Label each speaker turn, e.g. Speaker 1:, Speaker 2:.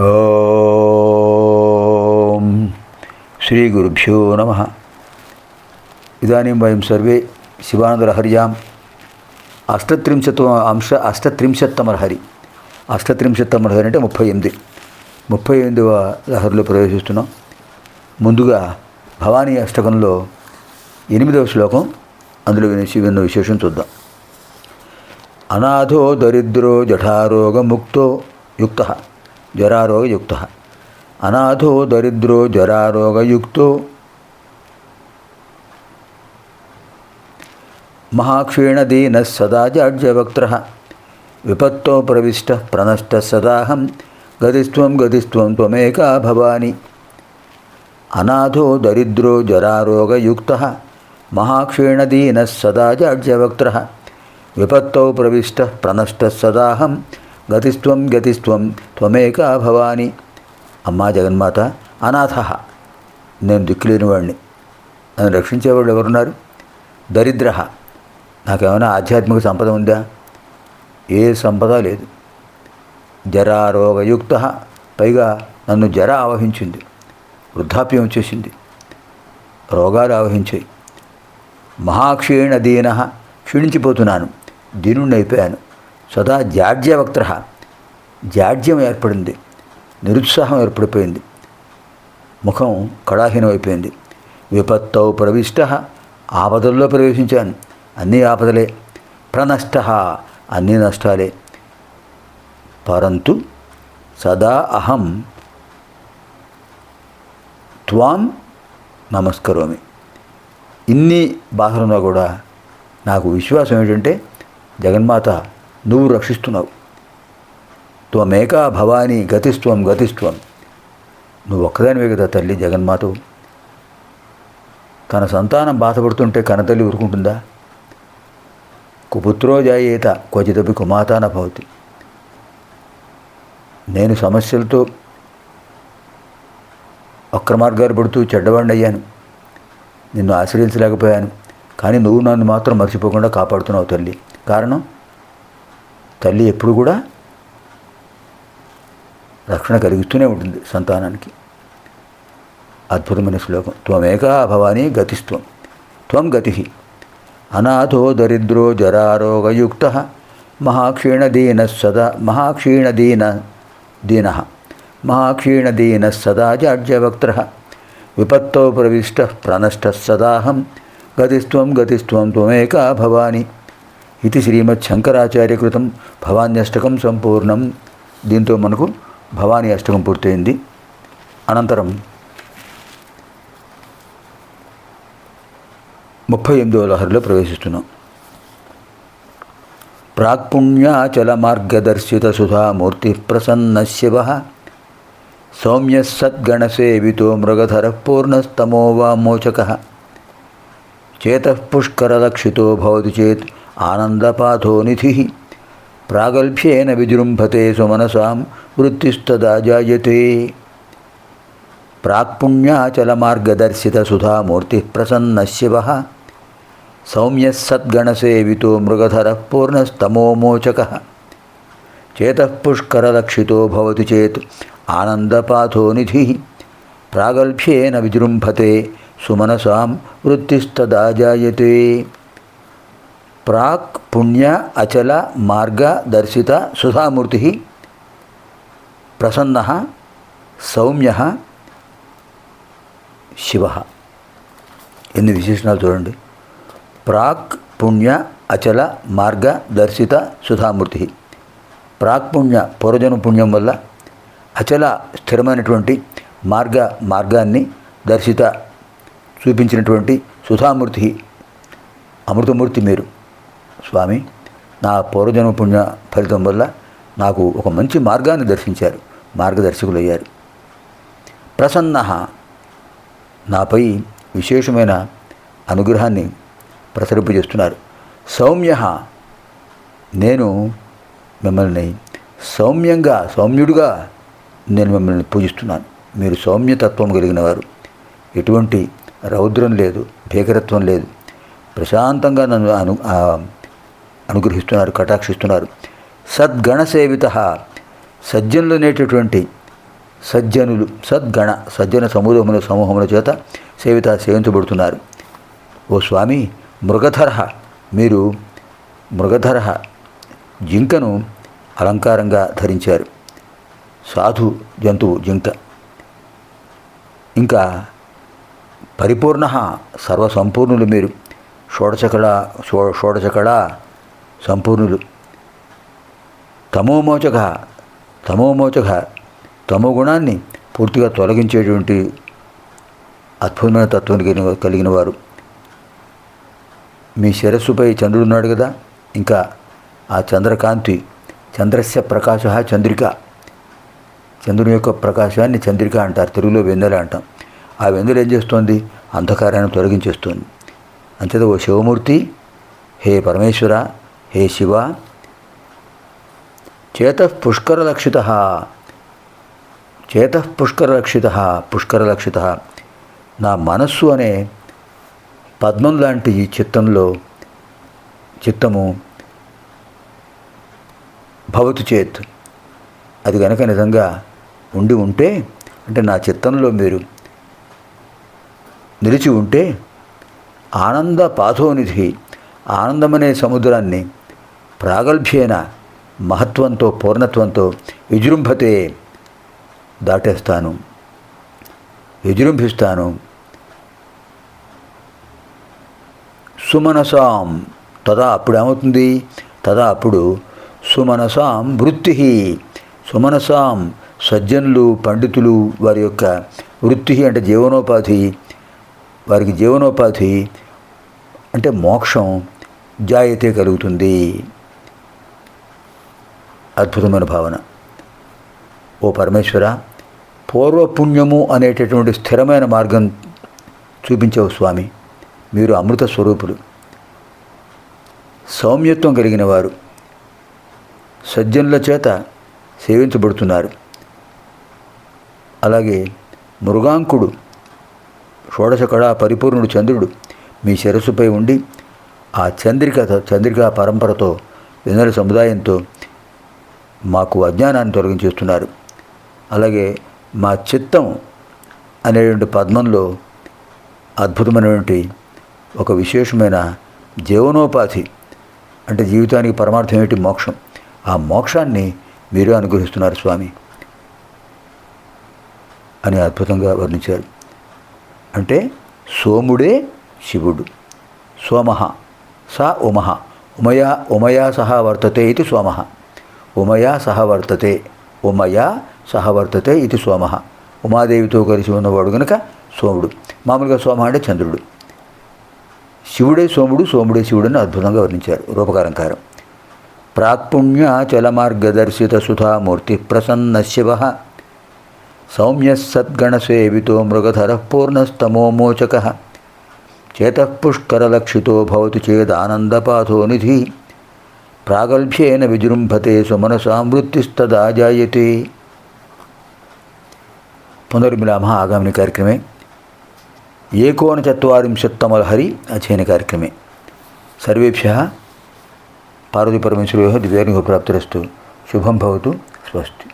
Speaker 1: ఓం శ్రీ గురుభ్యో నమః. ఇదానీం వయం సర్వే శివానందలహర్యాం అష్టత్రింశత్తమలహరి. అష్టత్రింశత్తమలహరి అంటే 38వ లహరిలో ప్రవేశిస్తున్నాం. ముందుగా భవానీ అష్టకంలో 8వ శ్లోకం, అందులో విన్న విశేషం చూద్దాం. అనాథో దరిద్రో జఠారోగముక్తో యుక్తః జరారోగయుక్తః. అనాథో దరిద్రో జరారోగయుక్తో మహాక్షీణదీనః సదా జాడ్యవక్త్రః విపత్తో ప్రవిష్టః ప్రణష్టః సదాహం గతిస్త్వం త్వమేకా భవాని. అనాథో దరిద్రో జరారోగయుక్తః మహాక్షీణదీనః సదా జాడ్యవక్త్రః విపత్తో ప్రవిష్టః ప్రణష్టః సదాహం గతిస్త్వం త్వమేకా భవాని. అమ్మా జగన్మాత, అనాథ, నేను దిక్కులేని వాడిని, నన్ను రక్షించేవాళ్ళు ఎవరున్నారు? దరిద్ర, నాకేమైనా ఆధ్యాత్మిక సంపద ఉందా? ఏ సంపద లేదు. జరారోగయుక్త, పైగా నన్ను జర ఆవహించింది, వృద్ధాప్యం వచ్చేసింది, రోగాలు ఆవహించాయి. మహాక్షీణ దీన, క్షీణించిపోతున్నాను, దీనుణ్ణి అయిపోయాను. సదా జాడ్యవక్త్ర, జాడ్యం ఏర్పడింది, నిరుత్సాహం ఏర్పడిపోయింది, ముఖం కళాహీనం అయిపోయింది. విపత్తౌ ప్రవిష్ట, ఆపదల్లో ప్రవేశించాను, అన్నీ ఆపదలే. ప్రణష్ట, అన్నీ నష్టాలే. పరంతు సదా అహం త్వాం నమస్కరోమి. ఇన్ని బాధలున్నా కూడా నాకు విశ్వాసం ఏంటంటే, జగన్మాత నువ్వు రక్షిస్తున్నావు. త్వమేకా భవాని గతిస్త్వం. నువ్వు ఒక్కదానివే కదా తల్లి జగన్మాతవు. తన సంతానం బాధపడుతుంటే కనతల్లి ఊరుకుంటుందా? కుపుత్రో జాయేత క్వచిదపి కుమాతాన భవతి. నేను సమస్యలతో వక్రమార్గాలు పడుతూ చెడ్డవాడిని అయ్యాను, నిన్ను ఆశ్రయించలేకపోయాను. కానీ నువ్వు నన్ను మాత్రం మర్చిపోకుండా కాపాడుతున్నావు తల్లి. కారణం, తల్లి ఎప్పుడు కూడా రక్షణ కలిగిస్తూనే ఉంటుంది సంతానానికి. అద్భుతమైన శ్లోకం. త్వమేకా భవాని గతిస్త్వం. త్వం గతి. అనాథో దరిద్రో జరారోగయుక్త మహాక్షీణదీన సదా జాడ్యవక్త్ర విపత్తో ప్రవిష్ట ప్రణష్టః సదాహం గతిస్త్వం త్వమేకా భవాని. ఇది శ్రీమద్ శంకరాచార్యకృతం భవాన్యష్టకం సంపూర్ణం. దీంతో మనకు భవానీ అష్టకం పూర్తయింది. అనంతరం 38వ లహరిలో ప్రవేశిస్తున్నాం. ప్రాక్పుణ్యాచల మార్గదర్శిత సుధామూర్తి ప్రసన్న శివ సౌమ్య సద్గణసేవితో మృగధర పూర్ణస్తమో వామోచక చేతః పుష్కరలక్షితో భవతి చేత్ ఆనందపాథో నిధి ప్రాగల్భ్యేన విజృంభతే సుమనసాం వృత్తిస్తదా జాయతే. ప్రాక్పుణ్యాచల మార్గదర్శిత సుధామూర్తి ప్రసన్న శివ సౌమ్య సద్గణసేవితో మృగధర పూర్ణస్తమోమోచక చేతః పుష్కరలక్షితో భవతి చేత్ ఆనందపాథో నిధి ప్రాగల్భ్యేన విజృంభతే సుమనసాం వృత్తిస్తదా జాయతే. ప్రాక్ పుణ్య అచల మార్గ దర్శిత సుధామూర్తి ప్రసన్న సౌమ్య శివ. ఎన్ని విశేషణాలు చూడండి. ప్రాక్ పుణ్య అచల మార్గ దర్శిత సుధామూర్తి. ప్రాక్పుణ్య, పూర్వజన్మ పుణ్యం వల్ల, అచల స్థిరమైనటువంటి మార్గాన్ని దర్శిత చూపించినటువంటి సుధామూర్తి, అమృతమూర్తి మీరు స్వామి. నా పూర్వజన్మ పుణ్య ఫలితం వల్ల నాకు ఒక మంచి మార్గాన్ని దర్శించారు, మార్గదర్శకులయ్యారు. ప్రసన్న, నాపై విశేషమైన అనుగ్రహాన్ని ప్రసరింపజేస్తున్నారు. సౌమ్య, నేను మిమ్మల్ని సౌమ్యుడుగా నేను మిమ్మల్ని పూజిస్తున్నాను. మీరు సౌమ్యతత్వం కలిగిన వారు. ఎటువంటి రౌద్రం లేదు, భీకరత్వం లేదు. ప్రశాంతంగా నన్ను అనుగ్రహిస్తున్నారు, కటాక్షిస్తున్నారు. సద్గణసేవిత, సజ్జనులనేటటువంటి సజ్జనులు సద్గణ సజ్జన సమూహముల చేత సేవించబడుతున్నారు. ఓ స్వామి, మృగధర, మీరు మృగధర జింకను అలంకారంగా ధరించారు. సాధు జంతువు జింక. ఇంకా పరిపూర్ణ సర్వసంపూర్ణులు మీరు. షోడశకళ సంపూర్ణులు. తమోమోచక తమో గుణాన్ని పూర్తిగా తొలగించేటువంటి అద్భుతమైన తత్వం కలిగిన వారు. మీ శిరస్సుపై చంద్రుడు ఉన్నాడు కదా, ఇంకా ఆ చంద్రకాంతి, చంద్రస్య ప్రకాశ చంద్రిక, చంద్రుని యొక్క ప్రకాశాన్ని చంద్రిక అంటారు, తెలుగులో వెన్నెల అంటాం. ఆ వెన్నెల ఏం చేస్తోంది? అంధకారాన్ని తొలగించేస్తుంది. అంచేత ఓ శివమూర్తి, హే పరమేశ్వర, హే శివ, పుష్కరలక్షిత నా మనస్సు అనే పద్మం లాంటి ఈ చిత్తము భవతు చేత్, అది కనుక నిజంగా ఉంటే, అంటే నా చిత్తంలో మీరు నిలిచి ఉంటే, ఆనంద పాథోనిధి, ఆనందమనే సముద్రాన్ని ప్రాగల్భ్యేన మహత్వంతో పూర్ణత్వంతో విజృంభతే, దాటేస్తాను, విజృంభిస్తాను. సుమనసాం, తదా అప్పుడేమవుతుంది? తదా అప్పుడు సుమనసాం వృత్తి, సుమనసాం సజ్జనులు పండితులు వారి యొక్క వృత్తి అంటే జీవనోపాధి, వారికి జీవనోపాధి అంటే మోక్షం జాయతే కలుగుతుంది. అద్భుతమైన భావన. ఓ పరమేశ్వర, పూర్వపుణ్యము అనేటటువంటి స్థిరమైన మార్గం చూపించావు స్వామి. మీరు అమృత స్వరూపులు, సౌమ్యత్వం కలిగిన వారు, సజ్జనుల చేత సేవించబడుతున్నారు. అలాగే మృగాంకుడు, షోడశకళా పరిపూర్ణుడు చంద్రుడు మీ శిరస్సుపై ఉండి ఆ చంద్రికా పరంపరతో, వెన్నెల సముదాయంతో మాకు అజ్ఞానాన్ని తొలగించేస్తున్నారు. అలాగే మా చిత్తం అనేటువంటి పద్మంలో అద్భుతమైనటువంటి ఒక విశేషమైన జీవనోపాధి, అంటే జీవితానికి పరమార్థం ఏమిటి? మోక్షం. ఆ మోక్షాన్ని మీరే అనుగ్రహిస్తున్నారు స్వామి అని అద్భుతంగా వర్ణించారు. అంటే సోముడే శివుడు, సోమః స ఉమః, ఉమయా సహ వర్తతే ఇది సోమః, ఉమయా సహ వర్తతే ఇది సోమః. ఉమాదేవితో కలిసి ఉన్నవాడు కనుక సోముడు. మామూలుగా సోమ అంటే చంద్రుడు. శివుడే సోముడు, సోముడే శివుడు అని అద్భుతంగా వర్ణించారు రూపకాలంకారం. ప్రాక్పుణ్యాచలమార్గదర్శిత సుధామూర్తి ప్రసన్న శివ, సౌమ్య సద్గణసేవితో మృగధర పూర్ణస్తమోమోచక, చేతఃపుష్కరలక్షితో భవతు చేదానందపాథో నిధి, ప్రాగల్భ్యేన విజృంభతే సుమనసాం వృత్తిస్తదా జాయతే. పునర్మిలామः ఆగామిని కార్యక్రమే. ఏకోనచత్వారింశత్తమలహరి అధ్యయన కార్యక్రమే. సర్వేభ్యः పార్వతీపరమేశ్వరయోः దివ్యానుగ్రహప్రాప్తిరస్తు. శుభం భవతు. స్వస్తి.